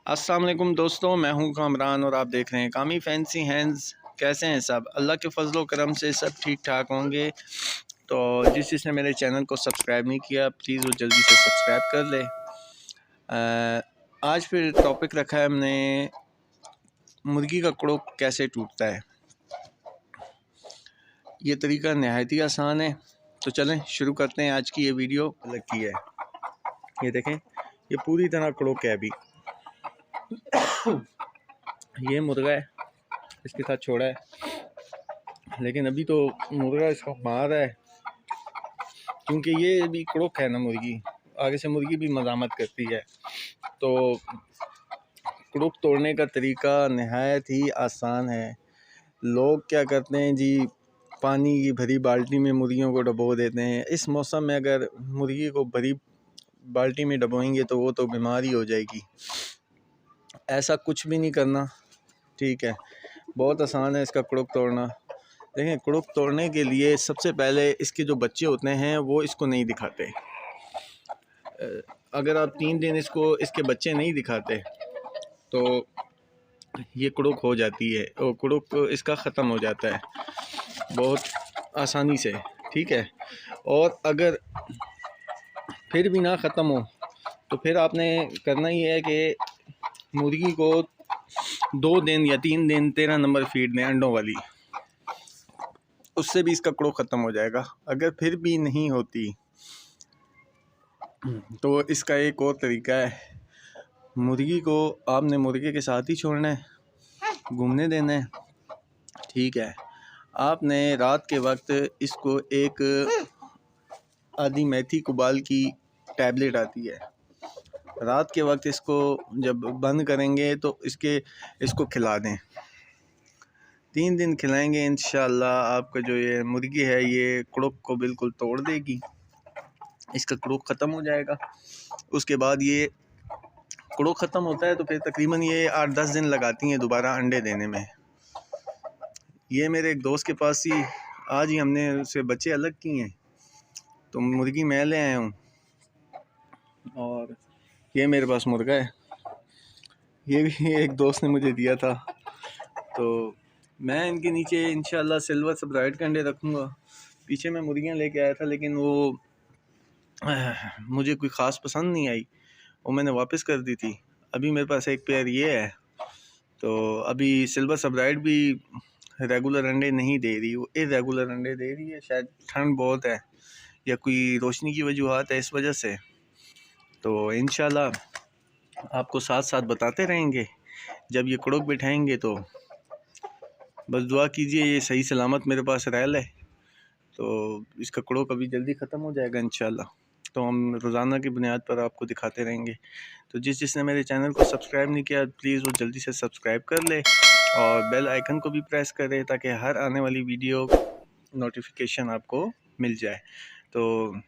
अस्सलाम वालेकुम दोस्तों, मैं हूं कामरान और आप देख रहे हैं कामी फैंसी हैंड्स। कैसे हैं सब? अल्लाह के फजल करम से सब ठीक ठाक होंगे। तो जिसने मेरे चैनल को सब्सक्राइब नहीं किया प्लीज़ वो जल्दी से सब्सक्राइब कर ले। आज फिर टॉपिक रखा है हमने, मुर्गी का कड़ोक कैसे टूटता है। ये तरीका नहायत ही आसान है, तो चलें शुरू करते हैं। आज की ये वीडियो अलग की है। ये देखें, ये पूरी तरह कड़ोक है। अभी ये मुर्गा है, इसके साथ छोड़ा है, लेकिन अभी तो मुर्गा इसको मार है, क्योंकि ये भी कड़ोक है ना मुर्गी। आगे से मुर्गी भी मज़ामत करती है। तो कड़ोक तोड़ने का तरीका नहायत ही आसान है। लोग क्या करते हैं जी, पानी की भरी बाल्टी में मुर्गियों को डबो देते हैं। इस मौसम में अगर मुर्गी को भरी बाल्टी में डबोएंगे तो वो तो बीमार ही हो जाएगी। ऐसा कुछ भी नहीं करना, ठीक है। बहुत आसान है इसका कड़ोक तोड़ना। देखें, कड़ोक तोड़ने के लिए सबसे पहले इसके जो बच्चे होते हैं वो इसको नहीं दिखाते। अगर आप 3 दिन इसके बच्चे नहीं दिखाते तो ये कड़ोक हो जाती है और कड़ोक इसका ख़त्म हो जाता है बहुत आसानी से, ठीक है। और अगर फिर भी ना ख़त्म हो तो फिर आपने करना ही है कि मुर्गी को 2 दिन या 3 दिन 13 नंबर फीड दें, अंडों वाली। उससे भी इसका कड़ोक ख़त्म हो जाएगा। अगर फिर भी नहीं होती तो इसका एक और तरीका है। मुर्गी को आपने मुर्गे के साथ ही छोड़ना है, घूमने देना है, ठीक है। आपने रात के वक्त इसको एक आधी मेथी कुबाल की टैबलेट आती है, रात के वक्त इसको जब बंद करेंगे तो इसको खिला दें। 3 दिन खिलाएंगे, इंशाल्लाह आपका जो ये मुर्गी है ये कड़ोक को बिल्कुल तोड़ देगी। इसका कड़ोक ख़त्म हो जाएगा। उसके बाद ये कड़ोक ख़त्म होता है तो फिर तकरीबन ये 8-10 दिन लगाती हैं दोबारा अंडे देने में। ये मेरे एक दोस्त के पास ही आज ही हमने उससे बच्चे अलग किए हैं, तो मुर्गी मैं ले आया हूँ और ये मेरे पास मुर्गा है। ये भी एक दोस्त ने मुझे दिया था, तो मैं इनके नीचे इंशाल्लाह सिल्वर सब्राइट के अंडे रखूँगा। पीछे मैं मुर्गियाँ लेके आया था, लेकिन वो मुझे कोई ख़ास पसंद नहीं आई, वो मैंने वापस कर दी थी। अभी मेरे पास एक पेयर ये है। तो अभी सिल्वर सब्राइट भी रेगुलर अंडे नहीं दे रही, वो इरेगुलर अंडे दे रही है। शायद ठंड बहुत है या कोई रोशनी की वजूहत है, इस वजह से। तो इंशाल्लाह आपको साथ साथ बताते रहेंगे। जब ये कड़ोक बिठाएंगे तो बस दुआ कीजिए ये सही सलामत मेरे पास रह ले, तो इसका कड़ोक अभी जल्दी ख़त्म हो जाएगा इंशाल्लाह। तो हम रोज़ाना की बुनियाद पर आपको दिखाते रहेंगे। तो जिसने मेरे चैनल को सब्सक्राइब नहीं किया प्लीज़ वो जल्दी से सब्सक्राइब कर ले और बेल आइकन को भी प्रेस करें ताकि हर आने वाली वीडियो नोटिफिकेशन आपको मिल जाए। तो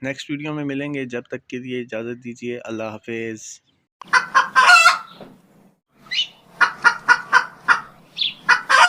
नेक्स्ट वीडियो में मिलेंगे, जब तक के लिए इजाज़त दीजिए। अल्लाह हाफिज़।